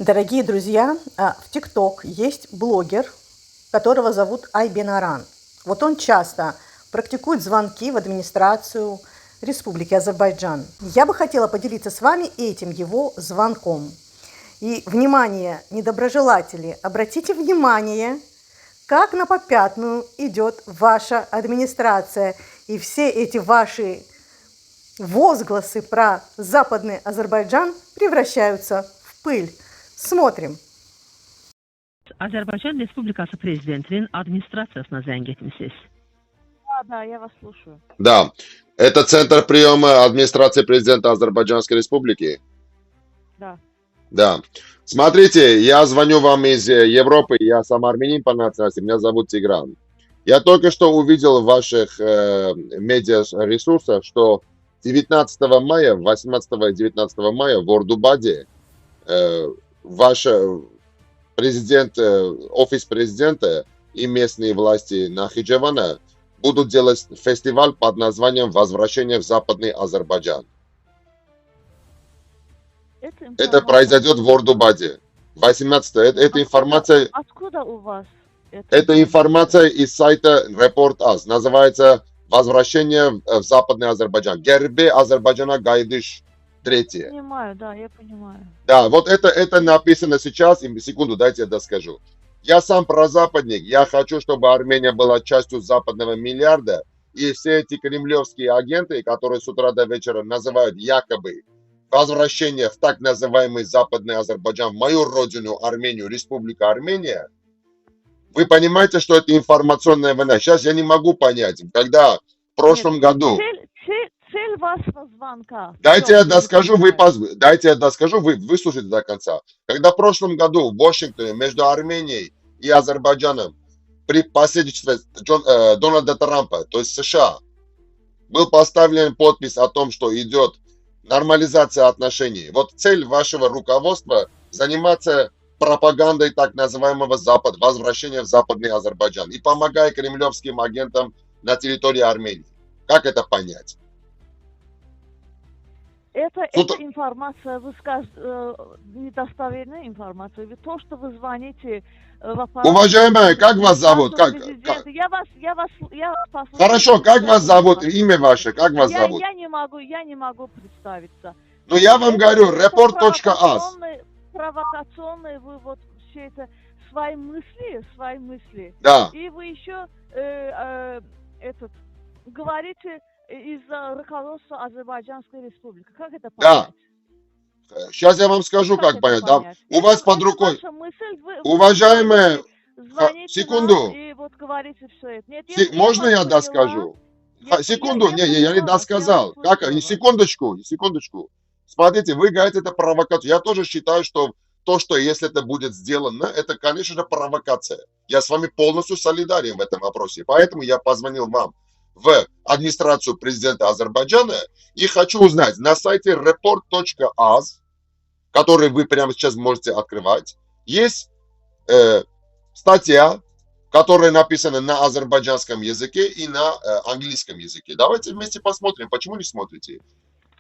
Дорогие друзья, в ТикТок есть блогер, которого зовут Айбен Аран. Вот он часто практикует звонки в администрацию Республики Азербайджан. Я бы хотела поделиться с вами этим его звонком. И, внимание, недоброжелатели, обратите внимание, как на попятную идет ваша администрация. И все эти ваши возгласы про Западный Азербайджан превращаются в пыль. Смотрим. Azərbaycan Respublikası Prezidentinin administrasiyasına zəng etmisiniz. Да, я вас слушаю. Да, это центр приема администрации президента Азербайджанской Республики. Да. Да. Смотрите, я звоню вам из Европы, я сам армянин по национальности, меня зовут Тигран. Я только что увидел в ваших медиаресурсах, что 19 мая, 18 и 19 мая в Ордубаде ваш президент, офис президента и местные власти Нахичевана будут делать фестиваль под названием «Возвращение в Западный Азербайджан». Это произойдет в Ордубаде. 18. Это информация... Откуда у вас? Это информация из сайта Report.az. Называется «Возвращение в Западный Азербайджан». Гербе Азербайджана Гайдыш. Третье. Понимаю, да, я понимаю. Да, вот это написано сейчас. Секунду, дайте я доскажу. Я сам прозападник. Я хочу, чтобы Армения была частью западного миллиарда. И все эти кремлевские агенты, которые с утра до вечера называют якобы возвращение в так называемый Западный Азербайджан, в мою родину Армению, Республика Армения, вы понимаете, что это информационная война. Сейчас я не могу понять, когда в прошлом году... Цель вашего звонка. Дайте я доскажу, вы выслушайте до конца. Когда в прошлом году в Вашингтоне между Арменией и Азербайджаном при посредничестве Дональда Трампа, то есть США, был поставлен подпись о том, что идет нормализация отношений. Вот цель вашего руководства заниматься пропагандой так называемого Запада, возвращения в Западный Азербайджан и помогая кремлевским агентам на территории Армении. Как это понять? Эта информация, вы скажете, недостоверная информация. Ведь то, что вы звоните в аппарат... Уважаемая, как вас зовут? Я вас послушаю. Хорошо, как вас зовут? Имя ваше, как вас зовут? Я не могу представиться. Ну, я вам говорю, report.az. Провокационные вы вот все это, свои мысли. Да. И вы еще говорите из-за руководства Азербайджанской Республики. Как это понять? Да. Сейчас я вам скажу, как понять. Да. У вас под рукой. Уважаемая, секунду. И вот говорите все это. Нет, можно я доскажу? Секунду, я не досказал. Как? Секундочку. Смотрите, вы говорите, это провокация. Я тоже считаю, что то, что если это будет сделано, это, конечно же, провокация. Я с вами полностью солидарен в этом вопросе. Поэтому я позвонил вам в администрацию президента Азербайджана и хочу узнать на сайте report.az, который вы прямо сейчас можете открывать, есть статья, которая написана на азербайджанском языке и на английском языке. Давайте вместе посмотрим, почему не смотрите.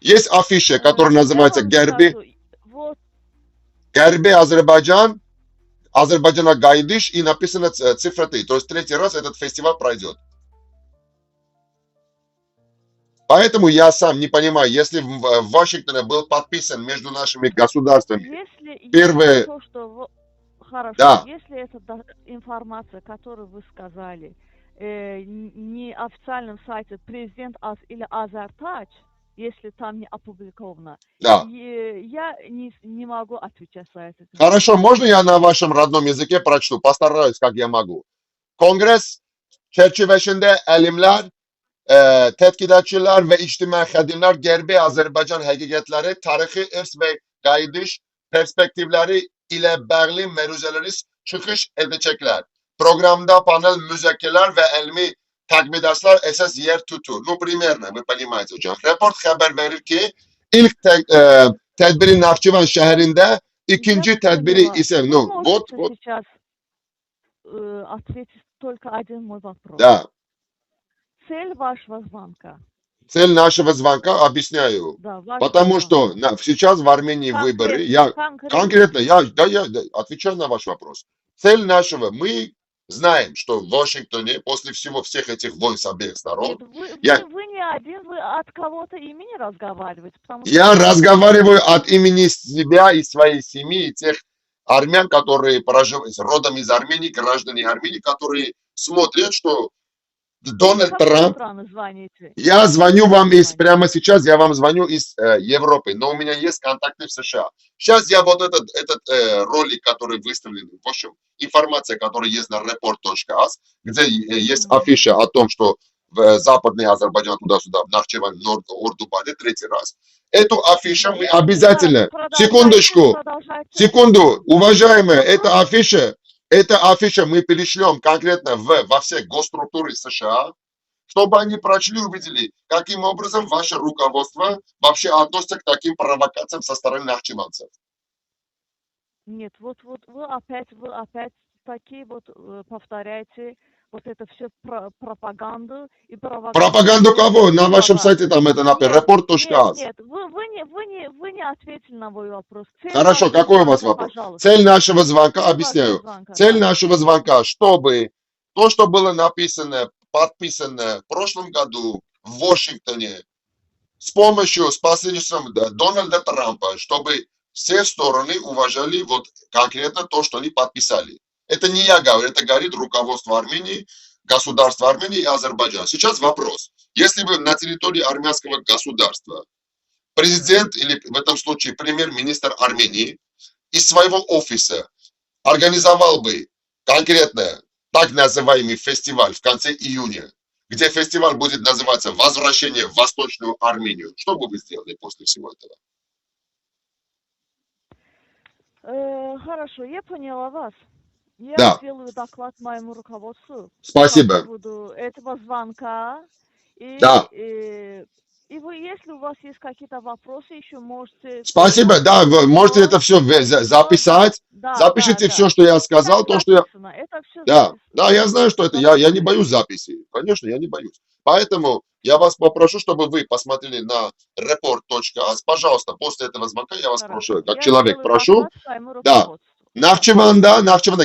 Есть афиша, которая называется Герби Азербайджан, Азербайджана Гайдыш, и написано цифра 3. То есть третий раз этот фестиваль пройдет. Поэтому я сам не понимаю, если в Вашингтоне был подписан между нашими государствами первые... Хорошо, да. Если эта информация, которую вы сказали, не официальном сайте президент или Азертач, если там не опубликовано, да. Я не могу отвечать за это. Хорошо, можно я на вашем родном языке прочту? Постараюсь, как я могу. Kongres çerçevesinde elimler, tetkikatçılar ve içtimai xadimler Gerbi Azerbaycan həqiqətləri, tarixi irs ve qayıdış perspektivləri ile bağlı məruzələri çıxış edəcəklər. Programda panel müzakirələr ve elmi takbidaslar esas yer tutur. Ну, примерно, вы понимаете. Report haber verir ki ilk tedbiri Nahçıvan şehrinde, ikinci tedbiri ise вот. Сейчас ответить только один мой вопрос. Да. Цель вашего звонка. Цель нашего звонка, объясняю. Да, ваш Потому звонок. что сейчас в Армении выборы. Конкретно. Я отвечаю на ваш вопрос. Цель нашего, мы знаем, что в Вашингтоне после всех этих войн с обеих Нет, сторон, вы я, не один, вы от кого-то имени разговариваете, потому что я разговариваю от имени себя и своей семьи, и тех армян, которые проживают, родом из Армении, граждане Армении, которые смотрят, что из Дональд какой Трамп. страны звоните? Я Из звоню какой вам страны? прямо сейчас, я вам звоню из Европы, но у меня есть контакты в США. Сейчас я вот этот ролик, который выставлен, в общем, информация, которая есть на report.az, где есть афиша о том, что в Западный Азербайджан туда-сюда, в Нахчеван, Ордубаде, третий раз. Эту афишу мы обязательно, секундочку, секунду, уважаемые, эта афиша мы перешлем конкретно во все госструктуры США, чтобы они прочли, увидели, каким образом ваше руководство вообще относится к таким провокациям со стороны нахчеванцев. Нет, вот вы опять такие вот повторяете вот это все пропаганду и провокацию. Пропаганду кого? На вашем сайте там это например, report.az. Нет, вы не ответили на мой вопрос. Хорошо, какой у вас вопрос? Пожалуйста. Цель нашего звонка, объясняю. Звонка, Цель да. нашего звонка, чтобы то, что было написано, подписано в прошлом году в Вашингтоне с посредством Дональда Трампа, чтобы все стороны уважали вот конкретно то, что они подписали. Это не я говорю, это говорит руководство Армении, государство Армении и Азербайджан. Сейчас вопрос. Если бы на территории армянского государства президент или в этом случае премьер-министр Армении из своего офиса организовал бы конкретно так называемый фестиваль в конце июня, где фестиваль будет называться «Возвращение в Восточную Армению». Что бы вы сделали после всего этого? Хорошо, я поняла вас. Я Да. сделаю доклад моему руководству Спасибо. по поводу этого звонка. Да. И вы, если у вас есть какие-то вопросы, еще можете... Спасибо, да, вы можете это все записать. Да, Запишите да. все, что я сказал, то, что я... Это все Да, записано. да, я знаю, что это, я не боюсь записи, конечно, я не боюсь. Поэтому я вас попрошу, чтобы вы посмотрели на report.az, пожалуйста, после этого звонка я вас прошу, как человек прошу, да, Nahçıvan'da,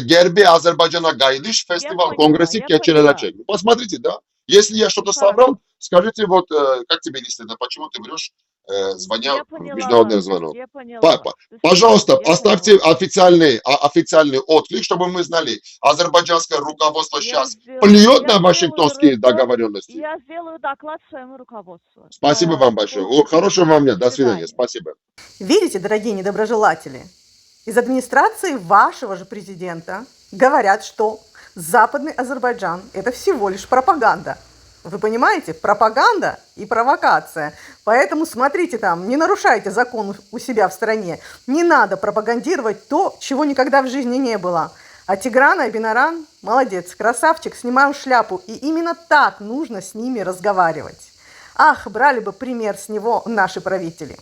Gerbi Azerbaycan'a Gaydiş фестиваль, конгрессе Keçirelecek. Посмотрите, да. Если я что-то соврал, скажите, вот, как тебе не стыдно, почему ты врешь, звоня в международный звонок. Пожалуйста, поставьте официальный отклик, чтобы мы знали, азербайджанское руководство сейчас плюет на вашингтонские договоренности. Я сделаю доклад своему руководству. Спасибо вам большое. Хорошего вам дня. До свидания. Спасибо. Видите, дорогие недоброжелатели, из администрации вашего же президента говорят, что Западный Азербайджан – это всего лишь пропаганда. Вы понимаете? Пропаганда и провокация. Поэтому смотрите там, не нарушайте закон у себя в стране. Не надо пропагандировать то, чего никогда в жизни не было. А Тигран Айбин-Аран молодец, красавчик, снимаю шляпу. И именно так нужно с ними разговаривать. Ах, брали бы пример с него наши правители.